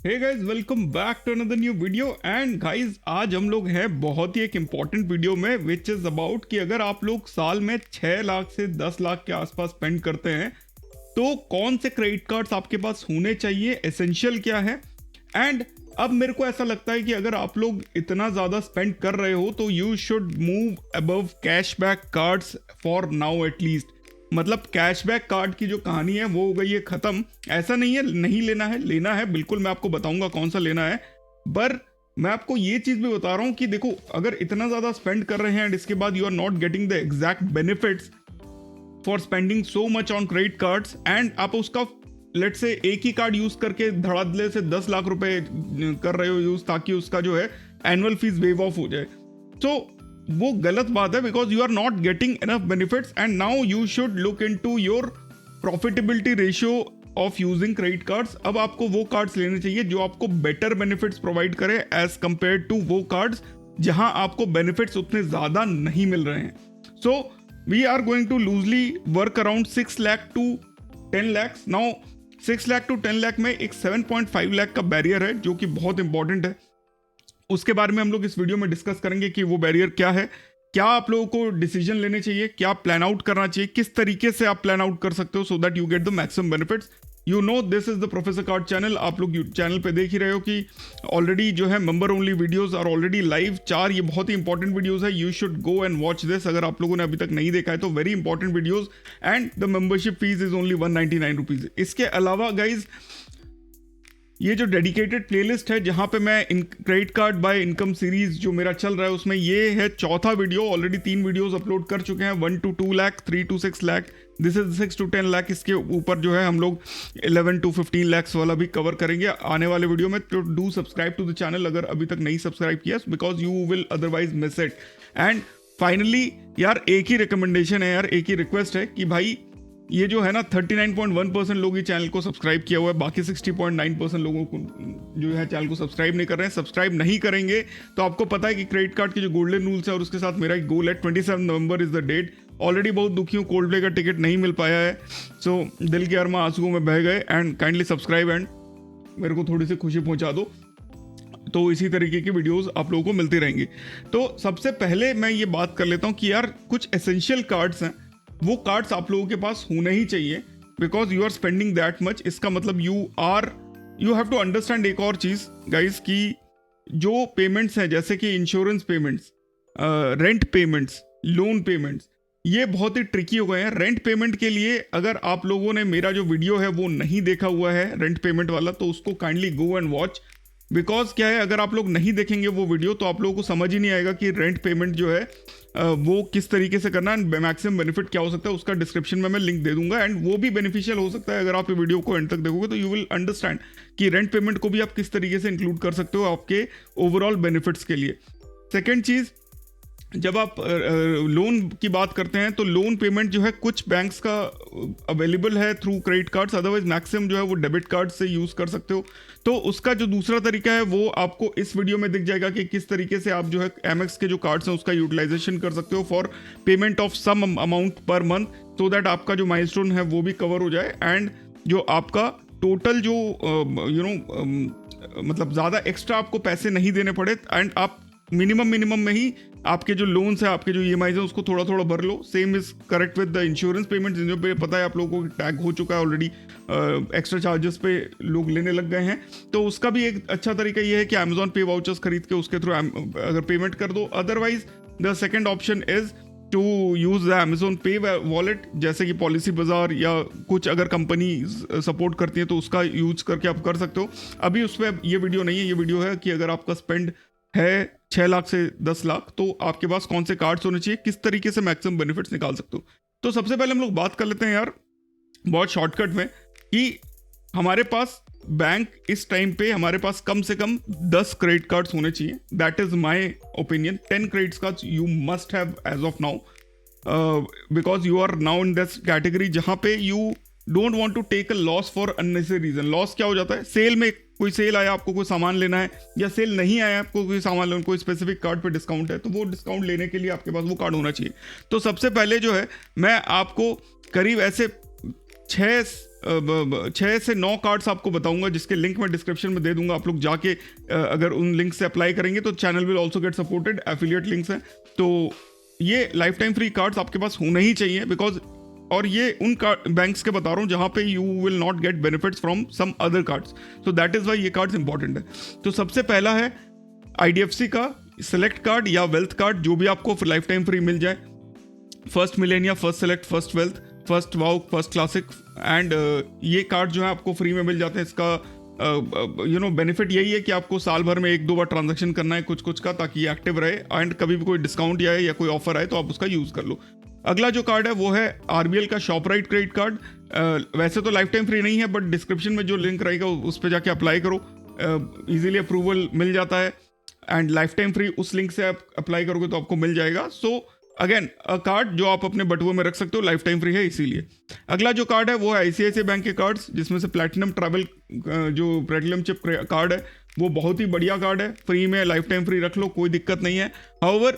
Hey guys, welcome back to another new video. And guys, आज हम लोग हैं बहुत ही एक इंपॉर्टेंट वीडियो में, विच इज़ अबाउट कि अगर आप लोग साल में 6 लाख से 10 लाख के आसपास स्पेंड करते हैं तो कौन से क्रेडिट कार्ड्स आपके पास होने चाहिए, एसेंशियल क्या है। एंड अब मेरे को ऐसा लगता है कि अगर आप लोग इतना ज़्यादा स्पेंड कर रहे हो तो you should move above cashback cards for now at least. मतलब कैशबैक कार्ड की जो कहानी है वो हो गई है ख़त्म। ऐसा नहीं है नहीं लेना है, लेना है बिल्कुल, मैं आपको बताऊंगा कौन सा लेना है। पर मैं आपको ये चीज़ भी बता रहा हूँ कि देखो, अगर इतना ज़्यादा स्पेंड कर रहे हैं एंड इसके बाद you are not getting the exact benefits for spending so much on credit cards, and आप उसका लेट से एक ही कार्ड यूज़ करके धड़ाधड़े से 10 लाख रुपए कर रहे हो यूज़ ताकि उसका जो है एनुअल फीस वेव ऑफ हो जाए, तो वो गलत बात है। Because you are not getting enough benefits and now you should look into your profitability ratio of using credit cards. अब आपको वो कार्ड्स लेने चाहिए जो आपको बेटर बेनिफिट्स प्रोवाइड करे एज कंपेयर टू वो कार्ड्स जहां आपको बेनिफिट्स उतने ज्यादा नहीं मिल रहे हैं। So we are going to loosely work around 6 lakh to 10 lakh. Now 6 lakh to 10 lakh में एक 7.5 लाख का बैरियर है जो कि बहुत इंपॉर्टेंट है। उसके बारे में हम लोग इस वीडियो में डिस्कस करेंगे कि वो बैरियर क्या है, क्या आप लोगों को डिसीजन लेने चाहिए, क्या प्लान आउट करना चाहिए, किस तरीके से आप प्लान आउट कर सकते हो सो that you get the maximum benefits. You know this is the professor card channel. आप लोग चैनल पे देख ही रहे हो कि ऑलरेडी जो है member only videos are already live. 4 ये बहुत ही इंपॉर्टेंट वीडियोस है, you should go and watch this. अगर आप लोगों ने अभी तक नहीं देखा है तो very important videos, and the membership fees is only 199 rupees. इसके अलावा गाइज, ये जो डेडिकेटेड प्लेलिस्ट है जहां पे मैं credit card by income series जो मेरा चल रहा है उसमें ये है चौथा वीडियो। ऑलरेडी 3 वीडियोस अपलोड कर चुके हैं, 1 to 2 lakh, 3 to 6 lakh, this is 6 to 10 lakh. इसके ऊपर जो है हम लोग 11 to 15 लाख वाला भी कवर करेंगे आने वाले वीडियो में। तो do subscribe to the channel अगर अभी तक नहीं सब्सक्राइब किया, because you will otherwise miss it. And finally यार, एक ही रिकमेंडेशन है यार, एक ही रिक्वेस्ट है कि भाई ये जो है ना 39.1% लोग ये चैनल को सब्सक्राइब किया हुआ है, बाकी 60.9% लोगों को जो है चैनल को सब्सक्राइब नहीं कर रहे हैं। सब्सक्राइब नहीं करेंगे तो आपको पता है कि क्रेडिट कार्ड के जो गोल्डन रूल्स है और उसके साथ मेरा एक गोल है, 27 November is the date. Already बहुत दुखी हूँ, कोल्ड प्ले का टिकट नहीं मिल पाया है, सो दिल के अरमा आंसुओं में बह गए। एंड काइंडली सब्सक्राइब एंड मेरे को थोड़ी सी खुशी पहुंचा दो, तो इसी तरीके की वीडियोस आप लोगों को मिलती रहेंगी। तो सबसे पहले मैं ये बात कर लेता हूँ कि यार कुछ एसेंशियल कार्ड्स हैं, वो कार्ड्स आप लोगों के पास होने ही चाहिए because you are spending that much. इसका मतलब यू हैव टू अंडरस्टैंड एक और चीज गाइस, कि जो पेमेंट्स हैं जैसे कि insurance payments, rent payments, loan payments, ये बहुत ही ट्रिकी हो गए हैं। रेंट पेमेंट के लिए अगर आप लोगों ने मेरा जो वीडियो है वो नहीं देखा हुआ है रेंट पेमेंट वाला, तो उसको kindly go and watch. Because क्या है, अगर आप लोग नहीं देखेंगे वो वीडियो तो आप लोगों को समझ ही नहीं आएगा कि रेंट पेमेंट जो है वो किस तरीके से करना है, मैक्सिमम बेनिफिट क्या हो सकता है। उसका डिस्क्रिप्शन में मैं लिंक दे दूंगा एंड वो भी बेनिफिशियल हो सकता है। अगर आप ये वीडियो को एंड तक देखोगे तो यू विल अंडरस्टैंड कि रेंट पेमेंट को भी आप किस तरीके से इंक्लूड कर सकते हो आपके ओवरऑल बेनिफिट्स के लिए। सेकेंड चीज़, जब आप लोन की बात करते हैं तो लोन पेमेंट जो है कुछ बैंक्स का अवेलेबल है through credit cards, otherwise maximum जो है वो डेबिट कार्ड से यूज़ कर सकते हो। तो उसका जो दूसरा तरीका है वो आपको इस वीडियो में दिख जाएगा कि किस तरीके से आप जो है एमएक्स के जो कार्ड्स हैं उसका यूटिलाइजेशन कर सकते हो for payment of some amount per month, so that आपका जो माइलस्टोन है वो भी कवर हो जाए एंड जो आपका टोटल जो मतलब ज़्यादा एक्स्ट्रा आपको पैसे नहीं देने पड़े एंड आप मिनिमम में ही आपके जो लोन्स है, आपके जो ईएमआईज है उसको थोड़ा थोड़ा भर लो। Same is correct with the insurance payment, जिन पे पता है आप लोगों को टैग हो चुका है ऑलरेडी, एक्स्ट्रा चार्जेस पे लोग लेने लग गए हैं। तो उसका भी एक अच्छा तरीका ये है कि अमेजॉन पे वाउचर्स खरीद के उसके थ्रू अगर पेमेंट कर दो। Otherwise the second option is to use the Amazon Pay wallet, जैसे कि पॉलिसी बाजार या कुछ अगर कंपनी सपोर्ट करती है तो उसका यूज करके आप कर सकते हो। अभी उस पर ये वीडियो नहीं है, ये वीडियो है कि अगर आपका स्पेंड है 6 लाख से 10 लाख तो आपके पास कौन से कार्ड्स होने चाहिए, किस तरीके से मैक्सिमम बेनिफिट्स निकाल सकते हो। तो सबसे पहले हम लोग बात कर लेते हैं यार बहुत शॉर्टकट में कि हमारे पास बैंक इस टाइम पे हमारे पास कम से कम 10 क्रेडिट कार्ड्स होने चाहिए। That is my opinion. 10 credit cards you must have as of now, because you are now in this category जहां पे you don't want to take a loss for unnecessary reason. Loss क्या हो जाता है, cell में कोई cell आया, आपको कोई सामान लेना है, या सेल नहीं आया, आपको कोई सामान लेना, कोई स्पेसिफिक कार्ड पे डिस्काउंट है, तो वो डिस्काउंट लेने के लिए आपके पास वो कार्ड होना चाहिए। तो सबसे पहले जो है मैं आपको करीब ऐसे छः से 9 कार्ड्स आपको बताऊंगा, जिसके लिंक मैं डिस्क्रिप्शन में दे दूंगा। आप लोग जाके अगर उन लिंक से अप्लाई करेंगे तो channel will also get supported, affiliate links हैं। तो ये लाइफ टाइम फ्री कार्ड्स आपके पास होने ही चाहिए, बिकॉज और ये उन बैंक्स के बता रहा हूँ जहाँ पे you will not get benefits from some other cards, so that is why ये कार्ड्स इंपॉर्टेंट है। तो सबसे पहला है IDFC का सेलेक्ट कार्ड या वेल्थ कार्ड, जो भी आपको लाइफ टाइम फ्री मिल जाए। First Millennia, first select, first wealth, first wow, first classic and ये कार्ड जो है आपको फ्री में मिल जाते हैं। इसका बेनिफिट यही है कि आपको साल भर में 1-2 बार ट्रांजैक्शन करना है कुछ का, ताकि ये एक्टिव रहे एंड कभी भी कोई डिस्काउंट या कोई ऑफर आए तो आप उसका यूज़ कर लो। अगला जो कार्ड है वो है RBL का शॉपराइट क्रेडिट कार्ड। वैसे तो लाइफ टाइम फ्री नहीं है, बट डिस्क्रिप्शन में जो लिंक रहेगा उस पर जाके अप्लाई करो, इजीली अप्रूवल मिल जाता है एंड लाइफ टाइम फ्री उस लिंक से आप अप्लाई करोगे तो आपको मिल जाएगा। सो अगेन अ कार्ड जो आप अपने बटुए में रख सकते हो, लाइफ टाइम फ्री है इसीलिए। अगला जो कार्ड है वो है ICICI बैंक के कार्ड्स, जिसमें से प्लैटिनम ट्रैवल जो प्लैटिनम चिप कार्ड है वो बहुत ही बढ़िया कार्ड है, फ्री में लाइफ टाइम फ्री रख लो, कोई दिक्कत नहीं है। हाउएवर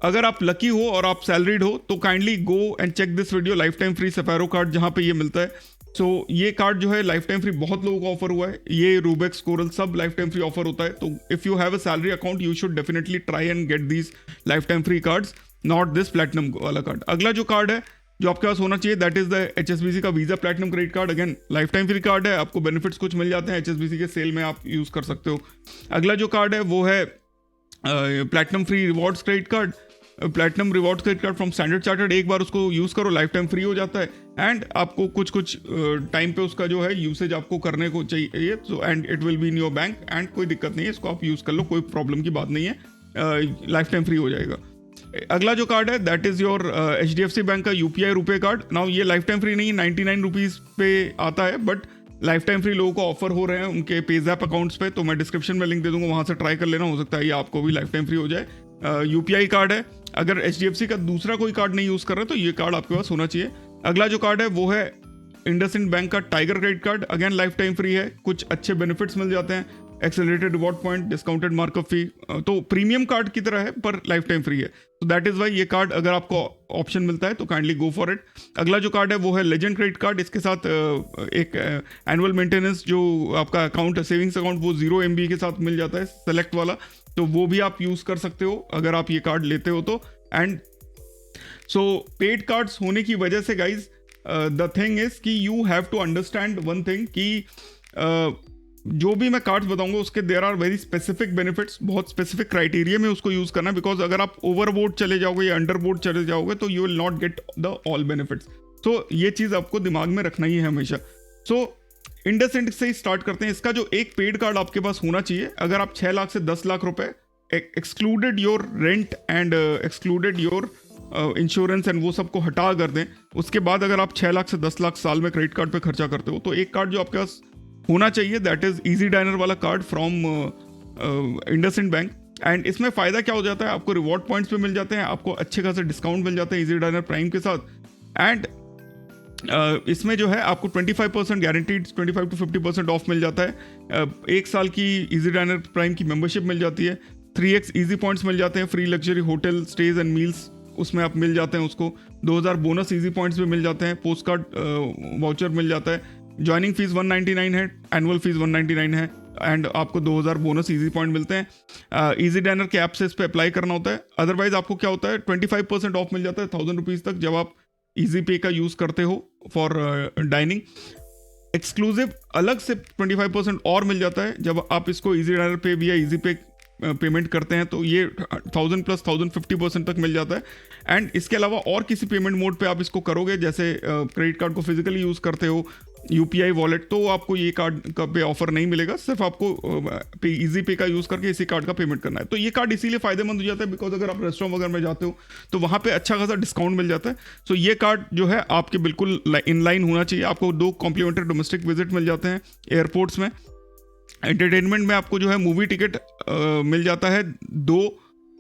अगर आप लकी हो और आप सैलरीड हो तो kindly go and check this video, life time free Sapphiro card जहाँ पे ये मिलता है। सो ये कार्ड जो है लाइफ टाइम फ्री बहुत लोगों को ऑफर हुआ है, ये रूबेक्स, कोरल सब लाइफ टाइम फ्री ऑफर होता है। तो if you have a salary account you should definitely try and get these life time free cards, not this platinum वाला कार्ड। अगला जो कार्ड है जो आपके पास होना चाहिए दैट इज द HSBC का visa platinum credit card. Again life time free card है, आपको बेनिफिट्स कुछ मिल जाते हैं, HSBC के सेल में आप यूज कर सकते हो। अगला जो कार्ड है वो है platinum free rewards credit card, platinum rewards credit card from standard chartered. एक बार उसको यूज़ करो, लाइफ टाइम फ्री हो जाता है एंड आपको कुछ टाइम पे उसका जो है यूसेज आपको करने को चाहिए, so and it will be in your bank and कोई दिक्कत नहीं है, इसको आप यूज़ कर लो, कोई प्रॉब्लम की बात नहीं है, लाइफ टाइम फ्री हो जाएगा। अगला जो कार्ड है that is your HDFC bank का UPI रुपए कार्ड। नाउ ये लाइफ टाइम फ्री नहीं है, 99 रुपीज़ पे आता है, बट लाइफ टाइम फ्री लोगों को ऑफर हो रहे हैं उनके पेज़ैप अकाउंट्स पे, तो मैं डिस्क्रिप्शन में लिंक दे दूंगा, वहाँ से ट्राई कर लेना, हो सकता है ये आपको भी लाइफ टाइम फ्री हो जाए। UPI कार्ड है, अगर HDFC का दूसरा कोई कार्ड नहीं यूज़ कर रहे तो ये कार्ड आपके पास होना चाहिए। अगला जो कार्ड है वो है इंडसइंड बैंक का Tiger credit card. Again life time free है, कुछ अच्छे बेनिफिट्स मिल जाते हैं, accelerated reward point, discounted markup fee, तो प्रीमियम कार्ड की तरह है पर लाइफ टाइम फ्री है। तो दैट इज वाई ये कार्ड अगर आपको ऑप्शन मिलता है तो काइंडली गो फॉर इट। अगला जो कार्ड है वो है लेजेंड क्रेडिट कार्ड। इसके साथ एक एनुअल मेंटेनेंस जो आपका अकाउंट है, सेविंग्स अकाउंट, वो 0 MB के साथ मिल जाता है, सेलेक्ट वाला, तो वो भी आप यूज़ कर सकते हो अगर आप ये कार्ड लेते हो तो। एंड सो पेड कार्ड्स होने की वजह से गाइज द थिंग इज कि you have to understand one thing कि जो भी मैं कार्ड्स बताऊंगा उसके there are very specific benefits, बहुत स्पेसिफिक क्राइटेरिया में उसको यूज़ करना, बिकॉज अगर आप ओवर बोर्ड चले जाओगे या अंडर बोर्ड चले जाओगे तो you will not get the all benefits. तो ये चीज़ आपको दिमाग में रखना ही है हमेशा। सो इंडसइंड से ही स्टार्ट करते हैं। इसका जो एक पेड कार्ड आपके पास होना चाहिए, अगर आप 6 लाख से 10 लाख रुपए excluded your rent and excluded your insurance and वो सबको हटा कर दें, उसके बाद अगर आप 6 लाख से 10 लाख साल में क्रेडिट कार्ड पे खर्चा करते हो तो एक कार्ड जो आपके पास होना चाहिए दैट इज इजी डाइनर वाला card from IndusInd bank. And इसमें फ़ायदा क्या हो जाता है, आपको रिवॉर्ड पॉइंट्स पे मिल जाते हैं, आपको अच्छे खासे डिस्काउंट मिल जाते हैं इजी डाइनर प्राइम के साथ। एंड इसमें जो है आपको 25% गारंटीड 25 to 50% ऑफ मिल जाता है, 1 साल की इजी डाइनर प्राइम की मेंबरशिप मिल जाती है, 3x इजी पॉइंट्स मिल जाते हैं, free luxury hotel stage and meals उसमें आप मिल जाते हैं, उसको 2000 बोनस इजी पॉइंट्स भी मिल जाते हैं, पोस्ट कार्ड वाउचर मिल जाता है, ज्वाइनिंग फीस 199 है, एनुअल फीस 199 है एंड आपको 2000 बोनस इजी पॉइंट मिलते हैं। इजी डाइनर के ऐप से इस पर अप्लाई करना होता है, अदरवाइज आपको क्या होता है 25% ऑफ मिल जाता है 1000 रुपीज़ तक जब आप इजी पे का यूज़ करते हो फॉर डाइनिंग। एक्सक्लूसिव अलग से 25% और मिल जाता है जब आप इसको इजी डाइनर पे भी या इजी पे पेमेंट करते हैं, तो ये 1000 प्लस 1050% तक मिल जाता है। एंड इसके अलावा और किसी पेमेंट मोड पे आप इसको करोगे, जैसे क्रेडिट कार्ड को फिजिकली यूज़ करते हो, UPI वॉलेट, तो आपको ये कार्ड का पे ऑफर नहीं मिलेगा, सिर्फ आपको इजी पे का यूज़ करके इसी कार्ड का पेमेंट करना है। तो ये कार्ड इसीलिए फ़ायदेमंद हो जाता है बिकॉज अगर आप रेस्टोरेंट वगैरह में जाते हो तो वहाँ पे अच्छा खासा डिस्काउंट मिल जाता है। सो ये कार्ड जो है आपके बिल्कुल इन लाइन होना चाहिए। आपको 2 कॉम्प्लीमेंट्री डोमेस्टिक विजिट मिल जाते हैं एयरपोर्ट्स में। एंटरटेनमेंट में आपको जो है मूवी टिकट मिल जाता है 2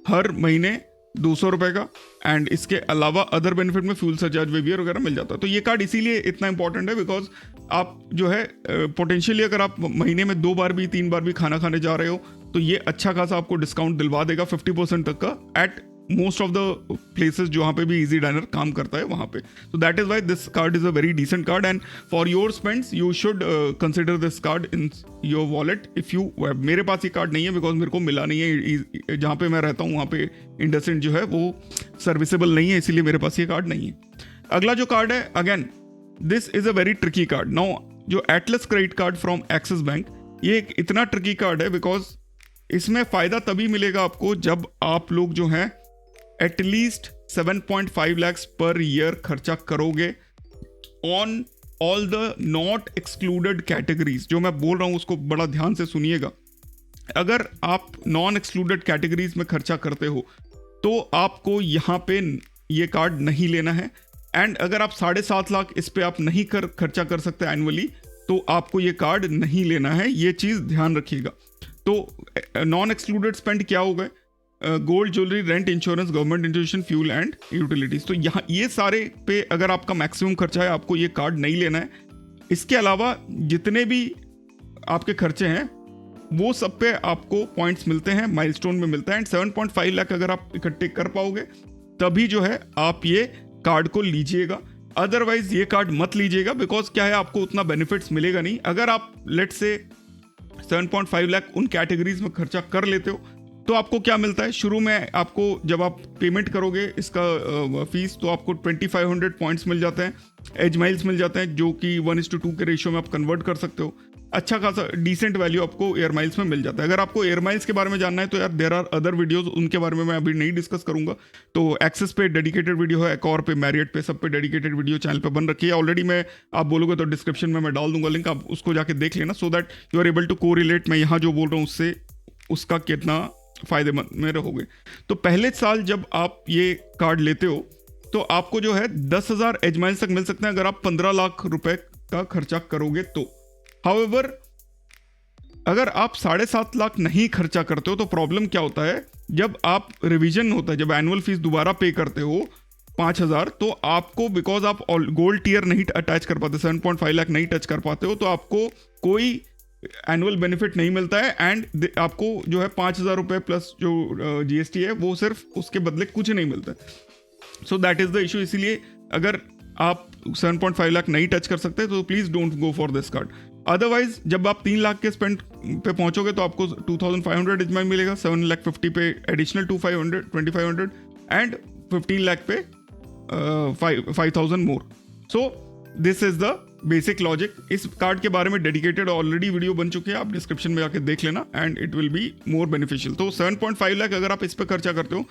हर महीने 200 रुपये का। एंड इसके अलावा अदर बेनिफिट में फ्यूल सरचार्ज वेवियर वगैरह मिल जाता है। तो ये कार्ड इसीलिए इतना इंपॉर्टेंट है बिकॉज आप जो है पोटेंशियली अगर आप महीने में 2 बार भी 3 बार भी खाना खाने जा रहे हो तो ये अच्छा खासा आपको डिस्काउंट दिलवा देगा 50% तक का at most of the places जहाँ पे भी इजी डाइनर काम करता है वहाँ पे. So that is why this card is a very decent card, and for your spends you should consider this card in your wallet if you have. मेरे पास ये कार्ड नहीं है बिकॉज मेरे को मिला नहीं है. जहाँ पे मैं रहता हूँ वहाँ पे इंडसइंड जो है वो सर्विसेबल नहीं है, इसीलिए मेरे पास ये कार्ड नहीं है. अगला जो कार्ड है, again this is a very tricky card. Now जो Atlas credit card from Axis bank, ये एक इतना ट्रिकी कार्ड है बिकॉज इसमें फ़ायदा तभी मिलेगा आपको जब आप लोग जो हैं एटलीस्ट 7.5 lakhs पर ईयर खर्चा करोगे on all the not excluded categories. जो मैं बोल रहा हूँ उसको बड़ा ध्यान से सुनिएगा. अगर आप नॉन एक्सक्लूडेड कैटेगरीज में खर्चा करते हो तो आपको यहाँ पे ये कार्ड नहीं लेना है. एंड अगर आप 7.5 लाख इस पे आप नहीं खर्चा कर सकते एनुअली तो आपको ये कार्ड नहीं लेना है. ये चीज़ ध्यान रखिएगा. तो नॉन एक्सक्लूडेड स्पेंड क्या हो गए? Gold, jewellery, rent, insurance, government institution, fuel and utilities. तो यहाँ ये सारे पे अगर आपका मैक्सिमम खर्चा है आपको ये कार्ड नहीं लेना है. इसके अलावा जितने भी आपके खर्चे हैं वो सब पे आपको पॉइंट्स मिलते हैं, माइलस्टोन में मिलता है. एंड 7.5 लाख अगर आप इकट्ठे कर पाओगे तभी जो है आप ये कार्ड को लीजिएगा. अदरवाइज ये कार्ड मत लीजिएगा बिकॉज क्या है, आपको उतना बेनिफिट्स मिलेगा नहीं. अगर आप लेट से 7.5 लाख उन कैटेगरीज में खर्चा कर लेते हो तो आपको क्या मिलता है? शुरू में आपको जब आप पेमेंट करोगे इसका फीस तो आपको 2500 पॉइंट्स मिल जाते हैं, एज माइल्स मिल जाते हैं जो कि 1:2 के रेशियो में आप कन्वर्ट कर सकते हो. अच्छा खासा डिसेंट वैल्यू आपको एयर माइल्स में मिल जाता है. अगर आपको एयर माइल्स के बारे में जानना है तो यार देयर आर अदर वीडियोस, उनके बारे में मैं अभी नहीं डिस्कस करूंगा. तो एक्सेस पे डेडिकेटेड वीडियो है, एकॉर पे, मैरियट पे, सब पे डेडिकेटेड वीडियो चैनल पे बन रखी है ऑलरेडी. मैं आप बोलोगे तो डिस्क्रिप्शन में मैं डाल दूंगा लिंक, आप उसको जाके देख लेना so that you are able to correlate मैं यहाँ जो बोल रहा हूँ उससे उसका कितना फायदेमंद में रहोगे. तो पहले साल जब आप ये कार्ड लेते हो तो आपको जो है 10,000 एज माइल्स तक मिल सकते हैं अगर आप 15 लाख रुपए का खर्चा करोगे तो. हाउएवर अगर आप 7.5 लाख नहीं खर्चा करते हो तो प्रॉब्लम क्या होता है, जब आप रिवीजन होता है, जब एनुअल फीस दोबारा पे करते हो 5,000 तो आपको बिकॉज आप गोल्ड टीयर नहीं अटैच कर पाते, 7.5 लाख नहीं टच कर पाते हो तो आपको कोई एनुअल बेनिफिट नहीं मिलता है. एंड आपको जो है 5,000 रुपये प्लस जो GST है वो सिर्फ उसके बदले कुछ नहीं मिलता है. सो दैट इज द इशू. इसीलिए अगर आप 7.5 लाख नहीं टच कर सकते तो please don't go for this card. Otherwise जब आप 3 लाख के स्पेंड पे पहुंचोगे तो आपको 2,500 एज माइल मिलेगा, 7,50,000 पे एडिशनल 2,500 एंड 15 लाख पे 5,000 more. So this is the basic logic. इस कार्ड के बारे में डेडिकेटेड ऑलरेडी वीडियो बन चुकी है, आप डिस्क्रिप्शन में जाके देख लेना and it will be more beneficial. तो 7.5 लाख अगर आप इस पर खर्चा करते हो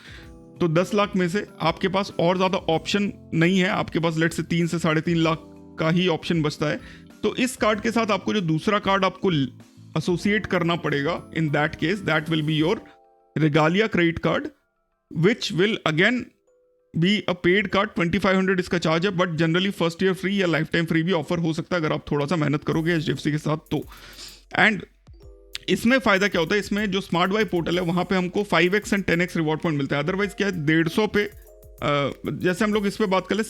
तो 10 लाख में से आपके पास और ज़्यादा ऑप्शन नहीं है. आपके पास लेट से 3 से 3.5 लाख का ही ऑप्शन बचता है. तो इस कार्ड के साथ आपको जो दूसरा कार्ड आपको एसोसिएट करना पड़ेगा, in that case that will be your Regalia credit card which will again be a paid card. 2,500 इसका चार्ज है but generally first year free या लाइफ टाइम फ्री भी ऑफर हो सकता है अगर आप थोड़ा सा मेहनत करोगे HDFC के साथ तो. एंड इसमें फ़ायदा क्या होता है, इसमें जो स्मार्ट वाई पोर्टल है वहाँ पे हमको 5x and 10x reward point मिलता है. अदरवाइज क्या है 150 पे जैसे हम लोग इस पर बात कर ले,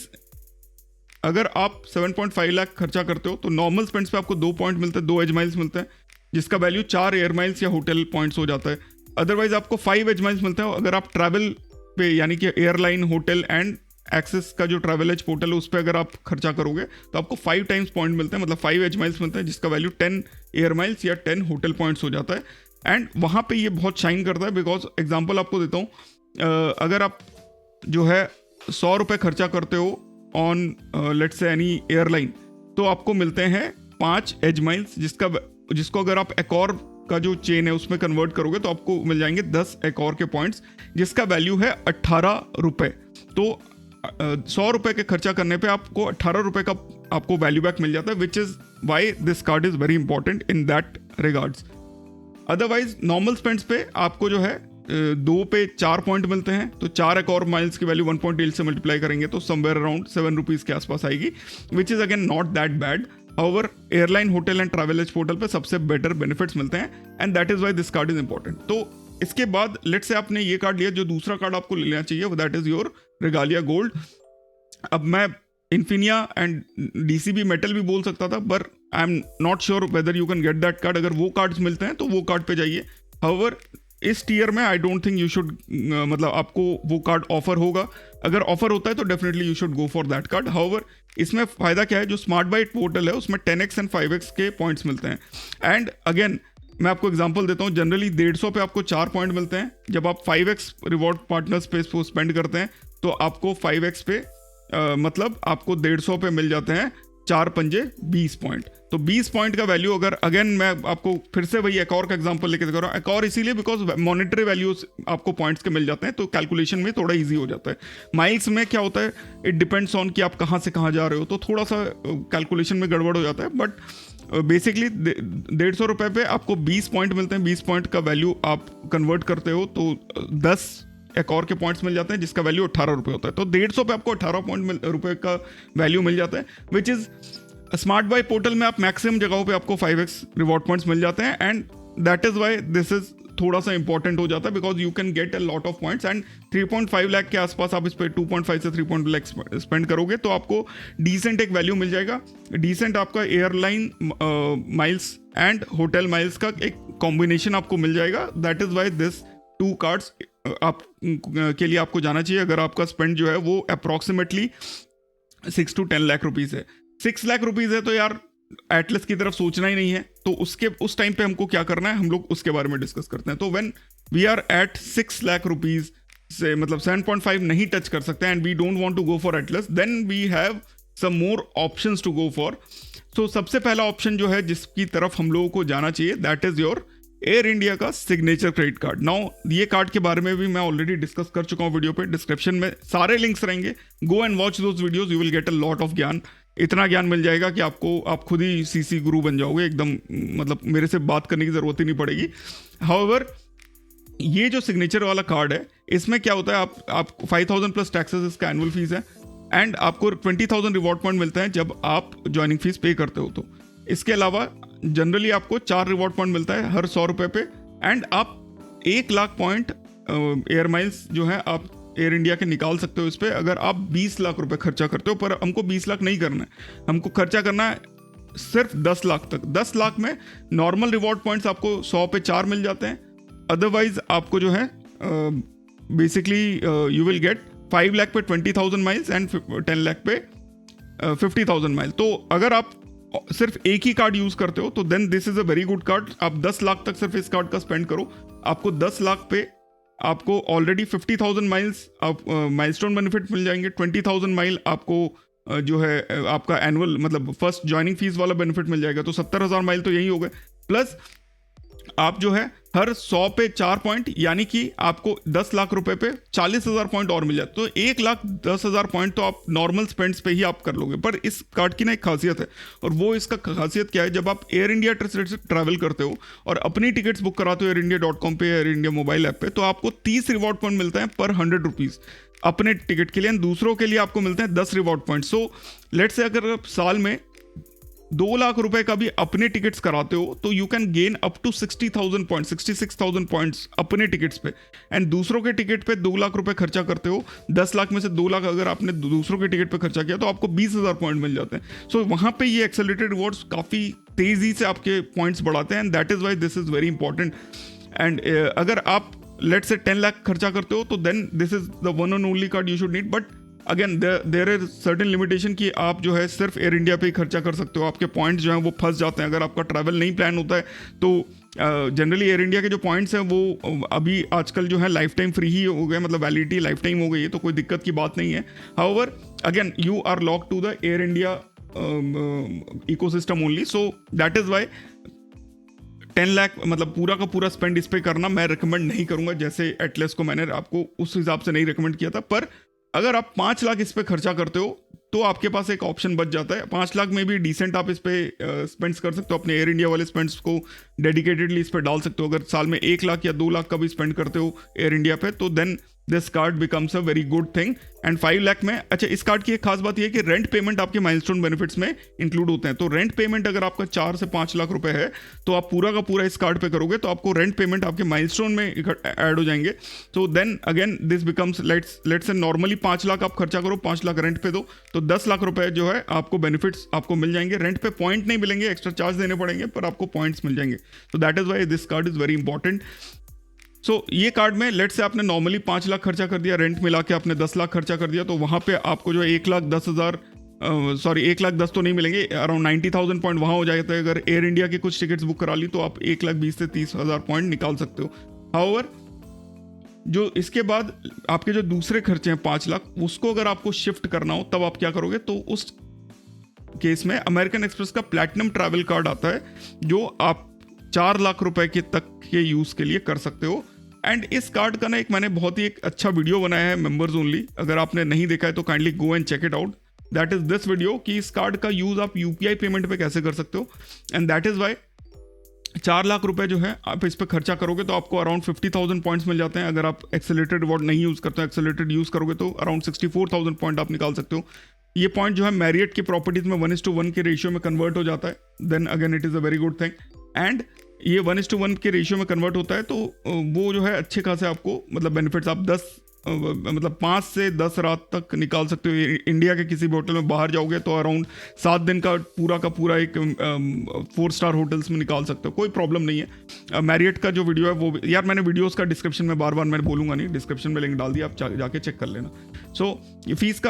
अगर आप 7.5 लाख खर्चा करते हो तो नॉर्मल स्पेंड्स पे आपको 2 पॉइंट मिलते हैं, 2 एज माइल्स मिलते हैं जिसका वैल्यू 4 एयर माइल्स या होटल पॉइंट्स हो जाता है. अदरवाइज आपको 5 एज माइल्स मिलते हैं अगर आप ट्रैवल पे यानी कि एयरलाइन, होटल एंड एक्सेस का जो ट्रैवल एज पोर्टल है उस पर अगर आप खर्चा करोगे तो आपको 5 टाइम्स पॉइंट मिलते हैं, मतलब 5 एज माइल्स मिलते हैं जिसका वैल्यू 10 एयर माइल्स या 10 होटल पॉइंट्स हो जाता है. एंड वहाँ पे ये बहुत शाइन करता है बिकॉज एग्जांपल आपको देता हूँ, अगर आप जो है 100 रुपये खर्चा करते हो on let's say any airline तो आपको मिलते हैं 5 एज माइल्स जिसको अगर आप एकॉर का जो चेन है उसमें कन्वर्ट करोगे तो आपको मिल जाएंगे 10 एकॉर के पॉइंट्स जिसका वैल्यू है 18 रुपये. तो 100 रुपये के खर्चा करने पे आपको 18 रुपये का आपको वैल्यू बैक मिल जाता है which is why this card is very important in that regards. Otherwise normal spends पे आपको जो है 2 पे 4 पॉइंट मिलते हैं तो 4 एकॉर माइल्स की वैल्यू 1.8 से मल्टीप्लाई करेंगे तो समवेयर अराउंड 7 रुपीज़ के आसपास आएगी which is again not that bad. However airline, hotel and travel edge portal पे सबसे बेटर बेनिफिट्स मिलते हैं and that is why this card is important. तो इसके बाद लेट से आपने ये कार्ड लिया, जो दूसरा कार्ड आपको लेना चाहिए that is your Regalia gold. अब मैं इन्फिनिया एंड DCB मेटल भी बोल सकता था पर I am not sure whether you can get that card. अगर वो कार्ड्स मिलते हैं तो वो कार्ड पे जाइए. हाउएवर इस टियर में I don't think you should, मतलब आपको वो कार्ड ऑफर होगा। अगर ऑफर होता है तो definitely you should go for that card. However इसमें फ़ायदा क्या है, जो स्मार्ट बाई पोर्टल है उसमें 10x एंड 5x के पॉइंट्स मिलते हैं। एंड अगेन मैं आपको एग्जांपल देता हूँ, जनरली 150 पे आपको 4 पॉइंट मिलते हैं। जब आप 5x रिवॉर्ड पार्टनर्स पे स्पेंड करते हैं तो आपको 5x पे मतलब आपको 150 पे मिल जाते हैं 4 पंजे 20 पॉइंट। तो 20 पॉइंट का वैल्यू अगर अगेन मैं आपको फिर से वही एक और का एग्जांपल लेके दिखा रहा हूँ, एक और इसीलिए बिकॉज मॉनेटरी वैल्यूज आपको पॉइंट्स के मिल जाते हैं तो कैलकुलेशन में थोड़ा इजी हो जाता है। माइल्स में क्या होता है, इट डिपेंड्स ऑन कि आप कहाँ से कहाँ जा रहे हो, तो थोड़ा सा कैलकुलेशन में गड़बड़ हो जाता है। बट बेसिकली 150 रुपये पे आपको 20 पॉइंट मिलते हैं। 20 पॉइंट का वैल्यू आप कन्वर्ट करते हो तो 10 एक और के पॉइंट्स मिल जाते हैं जिसका वैल्यू 18 रुपये होता है। तो 150 पे आपको 18 रुपये का वैल्यू मिल जाता है, which is smart by portal में आप मैक्सिमम जगहों पे आपको 5x रिवॉर्ड पॉइंट्स मिल जाते हैं। And that is why this is थोड़ा सा इंपॉर्टेंट हो जाता है, because you can get a lot of points. And 3.5 lakh के आसपास आप इस पर 2.5 से 3 लाख स्पेंड करोगे तो आपको डिसेंट एक वैल्यू मिल जाएगा। डिसेंट आपका airline miles and hotel miles का एक कॉम्बिनेशन आपको मिल जाएगा। That is why this 2 cards आप के लिए आपको जाना चाहिए अगर आपका स्पेंड जो है वो अप्रॉक्सीमेटली 6 to 10 लाख रुपीज़ है। 6 लाख रुपीज़ है तो यार एटलस की तरफ सोचना ही नहीं है, तो उस टाइम पे हमको क्या करना है, हम लोग उसके बारे में डिस्कस करते हैं। तो व्हेन वी आर एट 6 लाख रुपीज़ से मतलब 7.5 नहीं टच कर सकते and we don't want to go for Atlas, then we have some more options to go for. तो सबसे पहला ऑप्शन जो है जिसकी तरफ हम लोगों को जाना चाहिए, that is your air India का सिग्नेचर क्रेडिट कार्ड। नाउ ये कार्ड के बारे में भी मैं ऑलरेडी डिस्कस कर चुका हूँ वीडियो पे, डिस्क्रिप्शन में सारे लिंक्स रहेंगे, गो and watch those videos, you will get a lot of ज्ञान। इतना ज्ञान मिल जाएगा कि आप खुद ही सीसी गुरु बन जाओगे एकदम, मतलब मेरे से बात करने की ज़रूरत ही नहीं पड़ेगी। हाउएवर ये जो सिग्नेचर वाला कार्ड है इसमें क्या होता है, आप 5000 प्लस टैक्सेस इसका एनुअल फीस है एंड आपको 20,000 रिवॉर्ड पॉइंट मिलता है जब आप ज्वाइनिंग फीस पे करते हो। तो इसके अलावा जनरली आपको 4 रिवॉर्ड पॉइंट मिलता है हर 100 रुपये पे एंड आप 1 लाख पॉइंट एयर माइल्स जो है आप एयर इंडिया के निकाल सकते हो इस पर, अगर आप 20 लाख रुपए खर्चा करते हो। पर हमको 20 लाख नहीं करना है, हमको खर्चा करना है सिर्फ 10 लाख तक। 10 लाख में नॉर्मल रिवॉर्ड पॉइंट्स आपको 100 पे 4 मिल जाते हैं, अदरवाइज आपको जो है basically you will get 5 lakh पे 20,000 माइल्स एंड 10 लाख पे 50,000 माइल। तो अगर आप सिर्फ एक ही कार्ड यूज करते हो तो then this is a very good card. आप 10 लाख तक सिर्फ इस कार्ड का स्पेंड करो, आपको 10 लाख पे आपको ऑलरेडी 50,000 माइल्स आप माइलस्टोन बेनिफिट मिल जाएंगे। 20,000 माइल आपको जो है आपका एनुअल मतलब फर्स्ट ज्वाइनिंग फीस वाला बेनिफिट मिल जाएगा, तो 70,000 माइल तो यही हो गए। प्लस आप जो है हर 100 पे 4 पॉइंट, यानी कि आपको 10 लाख रुपए पे 40,000 पॉइंट और मिल जाते, तो 1,10,000 पॉइंट तो आप नॉर्मल स्पेंड्स पे ही आप कर लोगे। पर इस कार्ड की ना एक खासियत है, और वो इसका खासियत क्या है, जब आप एयर इंडिया से ट्रैवल करते हो और अपनी टिकट्स बुक कराते हो air-india.com पे, एयर इंडिया मोबाइल ऐप पे, तो आपको 30 रिवॉर्ड पॉइंट मिलता है पर 100 रुपीज़ अपने टिकट के लिए, एंड दूसरों के लिए आपको मिलते हैं 10 reward point. So let's say अगर आप साल में 2 लाख रुपए का भी अपने टिकट्स कराते हो तो you can gain up to 60,000 point 66,000 points अपने टिकट्स पे, एंड दूसरों के टिकट पे 2 लाख रुपए खर्चा करते हो, 10 लाख में से 2 लाख अगर आपने दूसरों के टिकट पे खर्चा किया तो आपको 20,000 पॉइंट मिल जाते हैं। सो वहां पे ये एक्सेलरेटेड रिवॉर्ड्स काफ़ी तेजी से आपके पॉइंट्स बढ़ाते हैं, and that is why this is very important. And अगर आप लेट्स से 10 लाख खर्चा करते हो तो then this is the one and only card you should need. But again there is certain limitation कि आप जो है सिर्फ एयर इंडिया पे ही खर्चा कर सकते हो, आपके पॉइंट्स जो हैं वो फंस जाते हैं। अगर आपका ट्रैवल नहीं प्लान होता है तो जनरली एयर इंडिया के जो पॉइंट्स हैं वो अभी आजकल जो है लाइफ टाइम फ्री ही हो गए, मतलब वैलिडिटी लाइफ टाइम हो गई है, तो कोई दिक्कत की बात नहीं है। However again you are lock to the Air India ecosystem only, so that is why 10 lakh मतलब पूरा का पूरा स्पेंड इस पे करना मैं रिकमेंड नहीं करूंगा, जैसे एटलस को मैंने आपको उस हिसाब से नहीं रिकमेंड किया था। पर अगर आप 5 लाख इस पे खर्चा करते हो तो आपके पास एक ऑप्शन बच जाता है। 5 लाख में भी डिसेंट आप इस पे स्पेंड्स कर सकते हो, अपने एयर इंडिया वाले स्पेंड्स को डेडिकेटेडली इस पे डाल सकते हो। अगर साल में 1 लाख या 2 लाख का भी स्पेंड करते हो एयर इंडिया पे तो then this card becomes a very good thing. And 5 lakh में अच्छा इस कार्ड की एक खास बात यह है कि रेंट पेमेंट आपके माइलस्टोन बेनिफिट्स में इंक्लूड होते हैं। तो रेंट पेमेंट अगर आपका 4 से 5 लाख रुपए है तो आप पूरा का पूरा इस कार्ड पे करोगे तो आपको रेंट पेमेंट आपके माइलस्टोन में ऐड हो जाएंगे। तो then again this becomes let's say normally 5 lakh आप खर्चा करो, 5 लाख रेंट पे दो, तो 10 लाख रुपए जो है आपको बेनिफिट्स आपको मिल जाएंगे। रेंट पे पॉइंट नहीं मिलेंगे, एक्स्ट्रा चार्ज देने पड़ेंगे, पर आपको पॉइंट्स मिल जाएंगे। तो that is why this card is very important. So ये कार्ड में लेट से आपने नॉर्मली 5 लाख खर्चा कर दिया, रेंट मिला के आपने 10 लाख खर्चा कर दिया, तो वहाँ पे आपको जो है 1,10,000 सॉरी 1,10,000 तो नहीं मिलेंगे, अराउंड 90,000 पॉइंट वहाँ हो जाता है। अगर एयर इंडिया की कुछ टिकट्स बुक करा ली तो आप 1,20,000 से 30,000 पॉइंट निकाल सकते हो। हाउएवर जो इसके बाद आपके जो दूसरे खर्चे हैं 5 लाख, उसको अगर आपको शिफ्ट करना हो तब आप क्या करोगे, तो उस केस में अमेरिकन एक्सप्रेस का प्लैटिनम ट्रैवल कार्ड आता है जो आप 4 लाख रुपए के तक के यूज के लिए कर सकते हो। एंड इस कार्ड का ना एक मैंने बहुत ही एक अच्छा वीडियो बनाया है मेंबर्स ओनली, अगर आपने नहीं देखा है तो kindly go and check it out. That is this video कि इस कार्ड का यूज आप यूपीआई पेमेंट पे कैसे कर सकते हो। And that is why 4 lakh रुपए जो है आप इस पे खर्चा करोगे तो आपको अराउंड 50,000 पॉइंट्स मिल जाते हैं। अगर आप एक्सेलरेटेड रिवॉर्ड नहीं यूज करते हो, एक्सेलरेटेड यूज करोगे तो अराउंड 64,000 पॉइंट आप निकाल सकते हो। ये पॉइंट जो है मैरियट की प्रॉपर्टीज में 1:1 के रेशियो में कन्वर्ट हो जाता है, then again it is a very good thing. And ये 1:1 के रेशियो में कन्वर्ट होता है तो वो जो है अच्छे खासे आपको मतलब बेनिफिट्स आप 5 से 10 रात तक निकाल सकते हो। इंडिया के किसी भी होटल में बाहर जाओगे तो अराउंड 7 दिन का पूरा एक 4 स्टार होटल्स में निकाल सकते हो, कोई प्रॉब्लम नहीं है। मैरियट का जो वीडियो है वो यार मैंने वीडियोस का डिस्क्रिप्शन में बार मैं बोलूंगा नहीं, डिस्क्रिप्शन में लिंक डाल दिया, आप जाके चेक कर लेना। सो फीस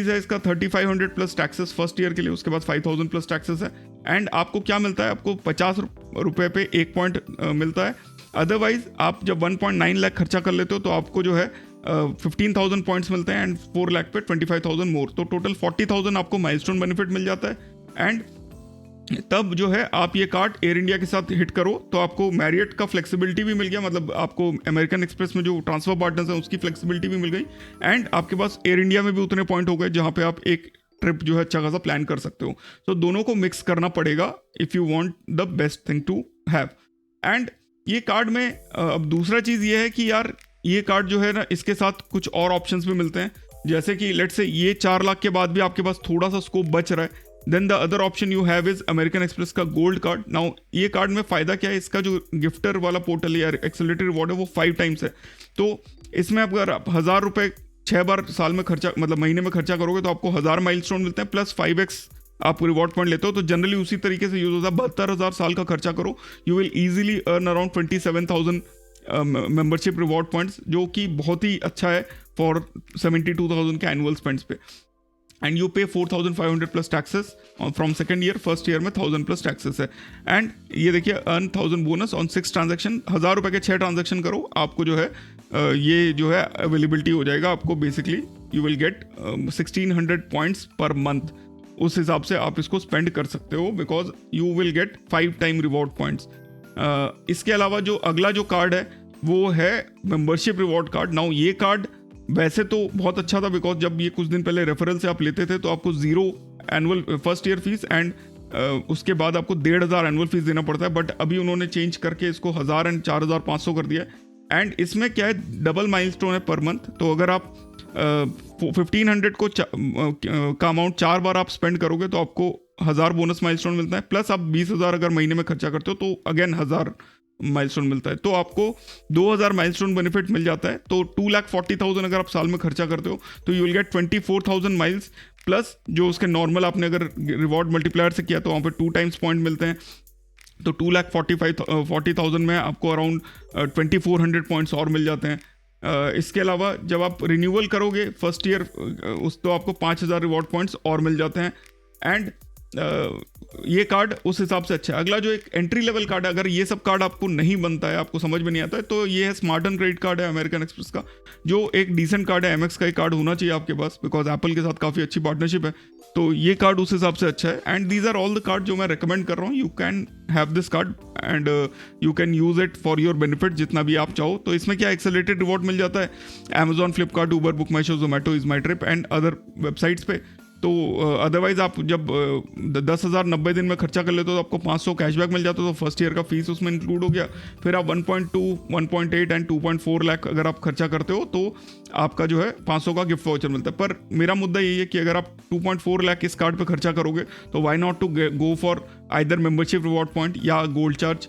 है इसका 3,500 प्लस टैक्सेस फर्स्ट ईयर के लिए, उसके बाद 5,000 प्लस टैक्सेस है। एंड आपको क्या मिलता है, आपको 50 रुपये पे 1 पॉइंट मिलता है। अदरवाइज आप जब 1.9 लाख खर्चा कर लेते हो तो आपको जो है 15,000 पॉइंट्स मिलते हैं एंड 4 लाख पे 25,000 मोर, तो टोटल 40,000 आपको माइलस्टोन बेनिफिट मिल जाता है। एंड तब जो है आप ये कार्ड एयर इंडिया के साथ हिट करो तो आपको मैरियट का फ्लेक्सिबिलिटी भी मिल गया, मतलब आपको अमेरिकन एक्सप्रेस में जो ट्रांसफर पार्टनर्स हैं उसकी फ्लेक्सिबिलिटी भी मिल गई। एंड आपके पास एयर इंडिया में भी उतने पॉइंट हो गए जहाँ पे आप एक ट्रिप जो है अच्छा खासा प्लान कर सकते हो। तो दोनों को मिक्स करना पड़ेगा if you want the best thing to have. And ये कार्ड में अब दूसरा चीज़ ये है कि यार ये कार्ड जो है ना इसके साथ कुछ और ऑप्शंस भी मिलते हैं, जैसे कि लेट्स से ये 4 लाख के बाद भी आपके पास थोड़ा सा स्कोप बच रहा है, then the other option you have is American Express का गोल्ड कार्ड। नाउ ये कार्ड में फ़ायदा क्या है, इसका जो गिफ्टर वाला पोर्टल या एक्सेलरेटेड रिवॉर्ड है वो 5 टाइम्स है। तो इसमें अगर आप 1,000 रुपये 6 बार साल में खर्चा मतलब महीने में खर्चा करोगे तो आपको 1,000 माइलस्टोन मिलते हैं प्लस 5x आप रिवॉर्ड पॉइंट लेते हो। तो जनरली उसी तरीके से यूज होता है। 72,000 साल का खर्चा करो, you will easily earn around 27,000 membership reward points, जो कि बहुत ही अच्छा है फॉर 72,000 के एनुअल स्पेंड्स पे। एंड यू पे 4,500 plus taxes from second year, first year में 1,000 प्लस टैक्सेस है। एंड ये देखिए अर्न 1,000 बोनस ऑन 6 ट्रांजेक्शन, 1,000 रुपये के 6 ट्रांजेक्शन करो, आपको जो है ये जो है अवेलेबिलिटी हो जाएगा। आपको basically you will get 1,600 points per month, उस हिसाब से आप इसको स्पेंड कर सकते हो because you will get 5 time reward points. इसके अलावा जो अगला जो कार्ड है वो है मेंबरशिप रिवॉर्ड कार्ड। नाउ ये कार्ड वैसे तो बहुत अच्छा था बिकॉज जब ये कुछ दिन पहले रेफरल से आप लेते थे तो आपको 0 annual first year fees and उसके बाद आपको 1,500 एनुअल फीस देना पड़ता है। बट अभी उन्होंने चेंज करके इसको 1,000 एंड 4,500 कर दिया है। एंड इसमें क्या है, डबल माइलस्टोन है पर मंथ। तो अगर आप 1,500 का अमाउंट 4 बार आप स्पेंड करोगे तो आपको 1,000 बोनस माइलस्टोन मिलता है, प्लस आप 20,000 अगर महीने में खर्चा करते हो तो अगेन 1,000 माइलस्टोन मिलता है। तो आपको 2,000 माइलस्टोन बेनिफिट मिल जाता है। तो 2,40,000 अगर आप साल में खर्चा करते हो तो you will get 24,000 miles plus जो उसके नॉर्मल आपने अगर रिवॉर्ड मल्टीप्लायर से किया तो वहाँ पे 2 टाइम्स पॉइंट मिलते हैं। तो 2,40,000 में आपको अराउंड 2,400 पॉइंट्स और मिल जाते हैं। इसके अलावा जब आप रिन्यूअल करोगे फर्स्ट ईयर उस तो आपको 5,000 रिवॉर्ड पॉइंट्स और मिल जाते हैं। एंड ये कार्ड उस हिसाब से अच्छा है। अगला जो एक एंट्री लेवल कार्ड है, अगर ये सब कार्ड आपको नहीं बनता है, आपको समझ में नहीं आता है, तो ये है स्मार्टन क्रेडिट कार्ड है अमेरिकन एक्सप्रेस का, जो एक डिसेंट कार्ड है। एमएक्स का एक कार्ड होना चाहिए आपके पास बिकॉज एप्पल के साथ काफ़ी अच्छी पार्टनरशिप है। तो ये कार्ड उस हिसाब से अच्छा है। And these are all the card जो मैं रिकमेंड कर रहा हूँ। You can have this card and you can use it for your benefit जितना भी आप चाहो। तो इसमें क्या एक्सेलरेटेड रिवॉर्ड मिल जाता है Amazon, Flipkart, Uber, book my show, Zomato, is my trip and other websites पे। तो अदरवाइज आप जब 10,000 90 दिन में खर्चा कर लेते हो तो आपको 500 कैशबैक मिल जाता है। तो फर्स्ट ईयर का फीस उसमें इंक्लूड हो गया। फिर आप 1.2, 1.8 एंड 2.4 लाख अगर आप खर्चा करते हो तो आपका जो है 500 का गिफ्ट वाउचर मिलता है। पर मेरा मुद्दा यही है कि अगर आप 2.4 लाख इस कार्ड पे खर्चा करोगे तो why not to go for either membership reward point या गोल्ड चार्ज।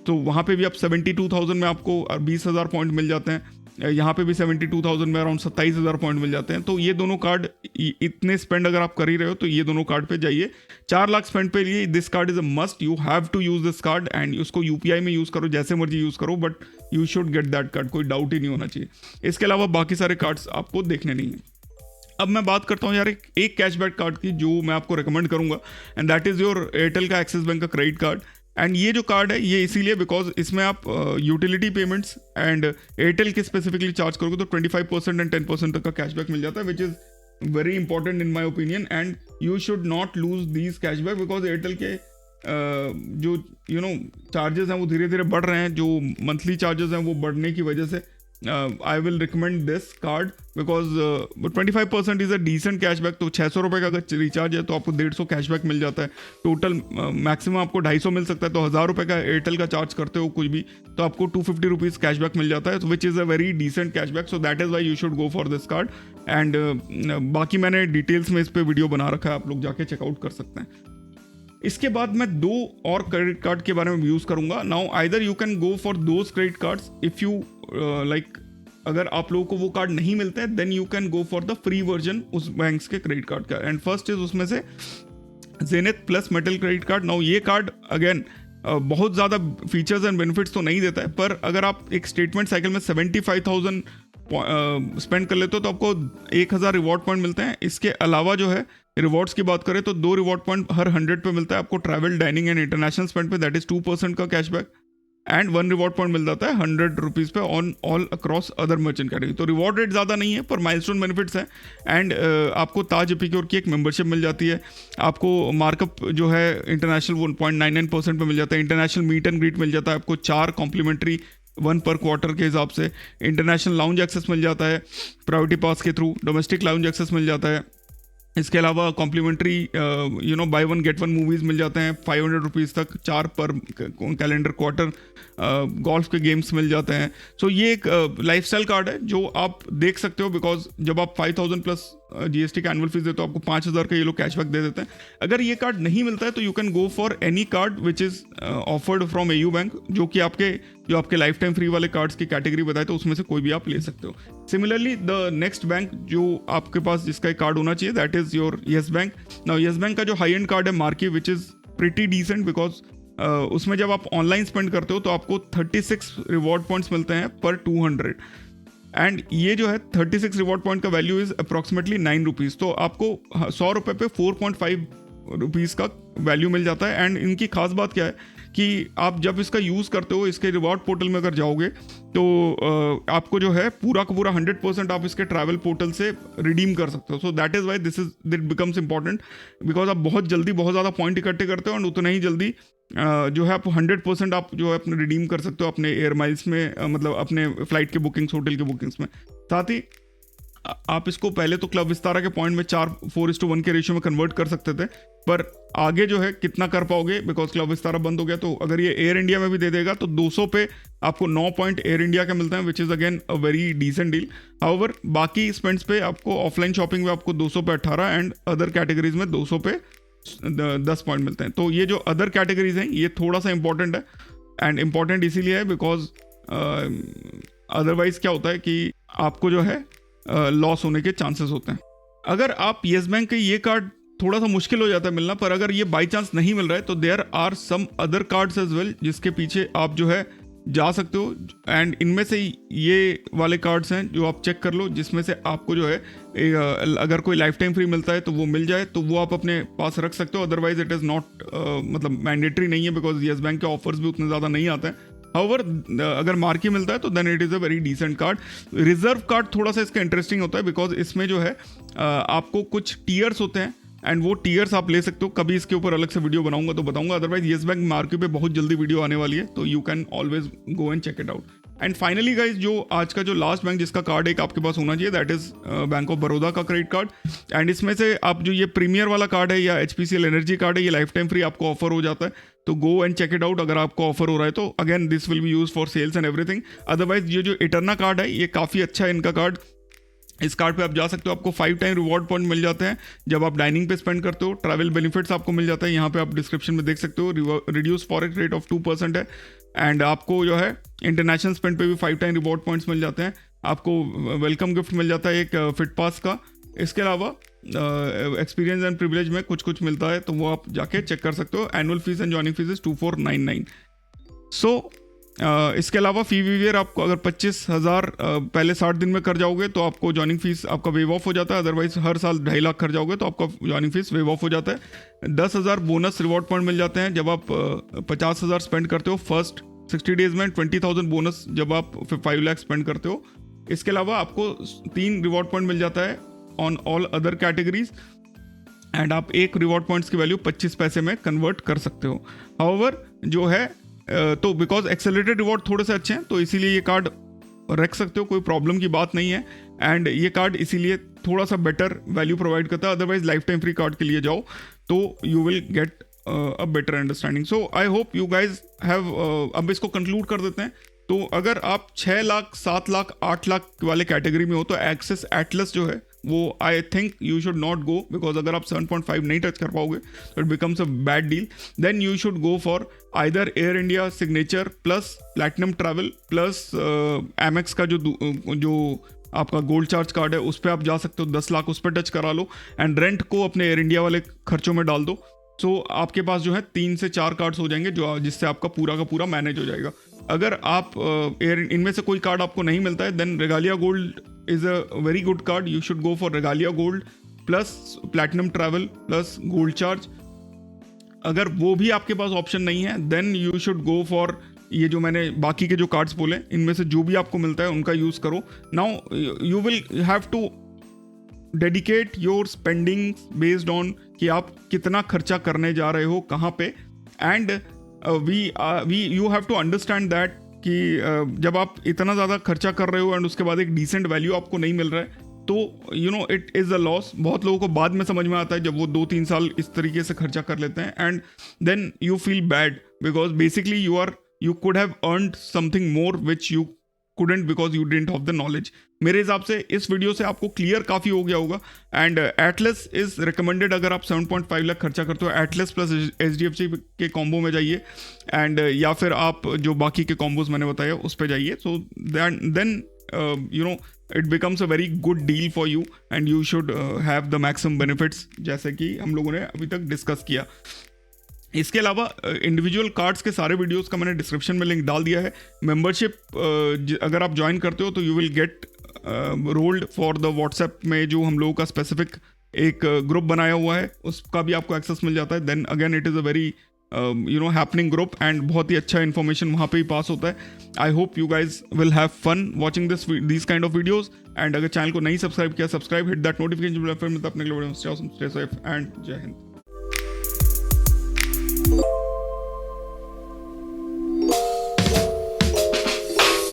तो वहाँ पे भी आप 72,000 में आपको 20,000 पॉइंट मिल जाते हैं। यहाँ पे भी 72,000 में अराउंड 27,000 पॉइंट मिल जाते हैं। तो ये दोनों कार्ड, इतने स्पेंड अगर आप कर ही रहे हो तो ये दोनों कार्ड पे जाइए। 4 लाख स्पेंड पे लिए this card is a must, you have to use this card and उसको यूपीआई में यूज़ करो, जैसे मर्जी यूज़ करो, but you should get that card, कोई डाउट ही नहीं होना चाहिए। इसके अलावा बाकी सारे कार्ड्स आपको देखने नहीं है। अब मैं बात करता हूँ यार एक कैशबैक कार्ड की जो मैं आपको रिकमेंड करूंगा, and that is your Airtel का एक्सिस बैंक का क्रेडिट कार्ड। एंड ये जो कार्ड है ये इसीलिए बिकॉज इसमें आप यूटिलिटी पेमेंट्स एंड एयरटेल के स्पेसिफिकली चार्ज करोगे तो 25% एंड 10% तक का कैशबैक मिल जाता है, which is very important in my opinion. And you should not lose these cashback because Airtel के जो चार्जेस हैं वो धीरे धीरे बढ़ रहे हैं, जो मंथली चार्जेस हैं वो बढ़ने की वजह से I will recommend this card because 25% is a decent cashback. तो 600 रुपये का अगर रिचार्ज है तो आपको 150 कैशबैक मिल जाता है। टोटल मैक्सिमम आपको 250 मिल सकता है। तो 1000 रुपये का एयरटेल का चार्ज करते हो कुछ भी तो आपको 250 रुपीज़ कैशबैक मिल जाता है, which is a very decent cashback. So that is why you should go for this card. And बाकी मैंने डिटेल्स में इस पर वीडियो बना रखा है, आप लोग जाके चेकआउट कर सकते हैं। इसके बाद मैं 2 और क्रेडिट कार्ड के बारे में यूज़ करूंगा। Now either you can go for those credit cards if you like, अगर आप लोगों को वो कार्ड नहीं मिलता है then you can go for the free version उस बैंक्स के क्रेडिट कार्ड का। एंड फर्स्ट इज उसमें से Zenith plus metal credit card. Now ये कार्ड अगेन बहुत ज़्यादा फीचर्स एंड बेनिफिट्स तो नहीं देता है, पर अगर आप एक स्टेटमेंट साइकिल में 75,000 स्पेंड कर लेते हो तो आपको 1000 रिवॉर्ड पॉइंट मिलते हैं। इसके अलावा जो है रिवॉर्ड्स की बात करें तो 2 रिवॉर्ड पॉइंट हर 100 पे मिलता है आपको travel, dining and international spend पे, दैट इज 2% का कैशबैक। एंड 1 रिवॉर्ड पॉइंट मिल जाता है 100 रुपीज़ पे on all across other merchant category. तो रिवॉर्ड रेट ज़्यादा नहीं है पर माइलस्टोन बेनिफिट्स हैं। एंड आपको ताज एपिक्योर की एक मेंबरशिप मिल जाती है। आपको मार्कअप जो है इंटरनेशनल 1.99% पे मिल जाता है। इंटरनेशनल मीट एंड ग्रीट मिल जाता है आपको 4 कॉम्प्लीमेंट्री 1 पर क्वार्टर के हिसाब से। इंटरनेशनल लाउंज एक्सेस मिल जाता है प्रायोरिटी पास के थ्रू। डोमेस्टिक लाउंज एक्सेस मिल जाता है। इसके अलावा कॉम्प्लीमेंट्री बाय 1 गेट 1 मूवीज़ मिल जाते हैं 500 रुपीज़ तक 4 पर कैलेंडर क्वार्टर। गोल्फ के गेम्स मिल जाते हैं। सो ये एक लाइफस्टाइल कार्ड है जो आप देख सकते हो बिकॉज जब आप 5000 प्लस जीएसटी का एनुअल फीस देते हो आपको 5000 का ये लोग कैशबैक दे देते हैं। अगर ये कार्ड नहीं मिलता है तो you can go for any card which is offered from AU bank, जो कि आपके लाइफ टाइम फ्री वाले कार्ड्स की कैटेगरी बताए तो उसमें से कोई भी आप ले सकते हो। सिमिलरली द नेक्स्ट बैंक जो आपके पास जिसका कार्ड होना चाहिए that is your Yes Bank. Now Yes Bank का जो हाई एंड कार्ड है Marquee which is pretty decent because उसमें जब आप ऑनलाइन स्पेंड करते हो तो आपको 36 रिवॉर्ड पॉइंट्स मिलते हैं पर 200। एंड ये जो है 36 रिवॉर्ड पॉइंट का वैल्यू इज अप्रॉक्सीमेटली 9 रुपीज़। तो आपको 100 रुपये पे 4.5 रुपीज़ का वैल्यू मिल जाता है। एंड इनकी खास बात क्या है कि आप जब इसका यूज़ करते हो इसके रिवॉर्ड पोर्टल में अगर जाओगे तो आपको जो है पूरा का पूरा 100% आप इसके ट्रैवल पोर्टल से रिडीम कर सकते हो। सो that is why this becomes important because आप बहुत जल्दी बहुत ज़्यादा पॉइंट इकट्ठे करते हो और उतना ही जल्दी जो है आप 100% आप जो है अपने रिडीम कर सकते हो अपने एयर माइल्स में, मतलब अपने फ्लाइट के बुकिंग्स, होटल के बुकिंग्स में। साथ ही आप इसको पहले तो क्लब विस्तारा के पॉइंट में 4:1 के रेशियो में कन्वर्ट कर सकते थे, पर आगे जो है कितना कर पाओगे बिकॉज क्लब विस्तारा बंद हो गया। तो अगर ये एयर इंडिया में भी दे देगा तो 200 पे आपको 9 पॉइंट एयर इंडिया के मिलते हैं which is again a very decent deal. However बाकी स्पेंड्स पे आपको ऑफलाइन शॉपिंग में आपको 200 पे 18 एंड अदर कैटेगरीज में 200 पे 10 पॉइंट मिलते हैं। तो ये जो अदर कैटेगरीज हैं ये थोड़ा सा इंपॉर्टेंट है एंड इम्पॉर्टेंट इसीलिए है बिकॉज अदरवाइज क्या होता है कि आपको जो है लॉस होने के चांसेस होते हैं। अगर आप येस बैंक के ये कार्ड थोड़ा सा मुश्किल हो जाता है मिलना, पर अगर ये बाई चांस नहीं मिल रहा है तो there are some other cards as well जिसके पीछे आप जो है जा सकते हो। एंड इनमें से ये वाले कार्ड्स हैं जो आप चेक कर लो जिसमें से आपको जो है अगर कोई लाइफ टाइम फ्री मिलता है तो वो मिल जाए तो वो आप अपने पास रख सकते हो। अदरवाइज इट इज़ नॉट मतलब मैंडेटरी नहीं है बिकॉज येस बैंक के ऑफर्स भी उतने ज़्यादा नहीं आते हैं। हाउएवर अगर मार्की मिलता है तो then it is a very decent card. Reserve card थोड़ा सा इसका इंटरेस्टिंग होता है बिकॉज इसमें जो है आपको कुछ टीयर्स होते हैं एंड वो टीयर्स आप ले सकते हो। कभी इसके ऊपर अलग से वीडियो बनाऊंगा तो बताऊंगा। अदरवाइज येस बैंक मार्की पे बहुत जल्दी वीडियो आने वाली है तो you can always go and check it out. And finally guys जो आज का जो लास्ट बैंक जिसका कार्ड एक आपके पास होना चाहिए that is bank of Baroda का क्रेडिट कार्ड। एंड इसमें से आप जो ये प्रीमियर वाला कार्ड है या HPCL एनर्जी कार्ड है ये लाइफ टाइम फ्री आपको ऑफर हो जाता है तो go and check it out अगर आपको ऑफर हो रहा है तो। Again this will be use for sales and everything. Otherwise ये जो इटरना कार्ड है ये काफ़ी अच्छा है इनका कार्ड। इस कार्ड पे आप जा सकते हो, आपको 5 टाइम रिवॉर्ड पॉइंट मिल जाते हैं जब आप डाइनिंग पे स्पेंड करते हो। ट्रैवल बेनिफिट्स आपको मिल जाता है, यहाँ पे आप डिस्क्रिप्शन में देख सकते हो। रिड्यूस फॉरेक्स रेट ऑफ 2% है एंड आपको जो है इंटरनेशनल स्पेंड पे भी 5 टाइम रिवॉर्ड पॉइंट्स मिल जाते हैं। आपको वेलकम गिफ्ट मिल जाता है एक फिट पास का। इसके अलावा एक्सपीरियंस एंड प्रिविलेज में कुछ कुछ मिलता है, तो वो आप जाके चेक कर सकते हो। Annual fees and joining fees is 2499। सो इसके अलावा फी वीवियर आपको अगर 25,000 पहले 60 दिन में कर जाओगे तो आपको जॉइनिंग फीस आपका वेव ऑफ हो जाता है। अदरवाइज हर साल 2.5 लाख कर जाओगे तो आपका जॉइनिंग फीस वेव ऑफ हो जाता है। 10,000 बोनस रिवॉर्ड पॉइंट मिल जाते हैं जब आप 50,000 स्पेंड करते हो फर्स्ट 60 डेज में। 20,000 बोनस जब आप 5 लाख स्पेंड करते हो। इसके अलावा आपको 3 रिवॉर्ड पॉइंट मिल जाता है on all other categories, and आप एक रिवॉर्ड पॉइंट्स की वैल्यू 25 पैसे में कन्वर्ट कर सकते हो। हाउएवर जो है तो बिकॉज एक्सेलरेटेड रिवॉर्ड थोड़े से अच्छे हैं तो इसीलिए ये कार्ड रख सकते हो, कोई प्रॉब्लम की बात नहीं है। एंड ये कार्ड इसीलिए थोड़ा सा बेटर वैल्यू प्रोवाइड करता है। Otherwise life time free card के लिए जाओ तो you will get a better understanding. So I hope you guys have. अब इसको कंक्लूड कर देते हैं। तो अगर आप 6 लाख 7 लाख 8 लाख वाले कैटेगरी में हो तो एक्सेस एटलस जो है वो I think you should not go, because अगर आप 7.5 नहीं टच कर पाओगे तो it becomes a bad deal. Then you should go for either Air India signature plus platinum travel plus Amex का जो आपका गोल्ड चार्ज कार्ड है उस पर आप जा सकते हो। 10 लाख उस पर टच करा लो एंड रेंट को अपने एयर इंडिया वाले खर्चों में डाल दो। सो आपके पास जो है 3 से 4 कार्ड्स हो जाएंगे जो जिससे आपका पूरा का पूरा मैनेज हो जाएगा। अगर आप इनमें से कोई कार्ड आपको नहीं मिलता है then Regalia gold is a very good card. You should go for Regalia gold plus platinum travel plus gold charge. अगर वो भी आपके पास ऑप्शन नहीं है then you should go for ये जो मैंने बाकी के जो कार्ड्स बोले इनमें से जो भी आपको मिलता है उनका यूज करो। Now you will have to dedicate your spending based on कि आप कितना खर्चा करने जा रहे हो कहाँ पे। And you have to understand that कि जब आप इतना ज़्यादा खर्चा कर रहे हो एंड उसके बाद एक डिसेंट वैल्यू आपको नहीं मिल रहा है तो you know it is a loss. बहुत लोगों को बाद में समझ में आता है जब वो 2-3 साल इस तरीके से खर्चा कर लेते हैं and then you feel bad because basically you could have earned something more which you couldn't because you didn't have the knowledge। मेरे हिसाब से इस वीडियो से आपको क्लियर काफ़ी हो गया होगा। एंड एटलस इज रिकमेंडेड अगर आप 7.5 लाख खर्चा करते हो। एटलस प्लस HDFC के कॉम्बो में जाइए एंड या फिर आप जो बाकी के कॉम्बोज मैंने बताया उस पर जाइए। So then you know it becomes a very good deal for you and you should have the maximum benefits जैसे कि हम लोगों ने अभी तक डिस्कस किया। इसके अलावा इंडिविजुअल कार्ड्स के सारे वीडियोस का मैंने डिस्क्रिप्शन में लिंक डाल दिया है। मेंबरशिप अगर आप ज्वाइन करते हो तो you will get rolled for the WhatsApp में जो हम लोगों का स्पेसिफिक एक ग्रुप बनाया हुआ है उसका भी आपको एक्सेस मिल जाता है। Then again it is a very happening group and बहुत ही अच्छा इन्फॉर्मेशन वहाँ पे ही पास होता है। I hope you guys will have fun watching this kind of videos. And अगर चैनल को नहीं सब्सक्राइब किया subscribe, hit that notification bell, फिर मिलता है अपने वीडियो में। स्टे सेफ एंड जय हिंद।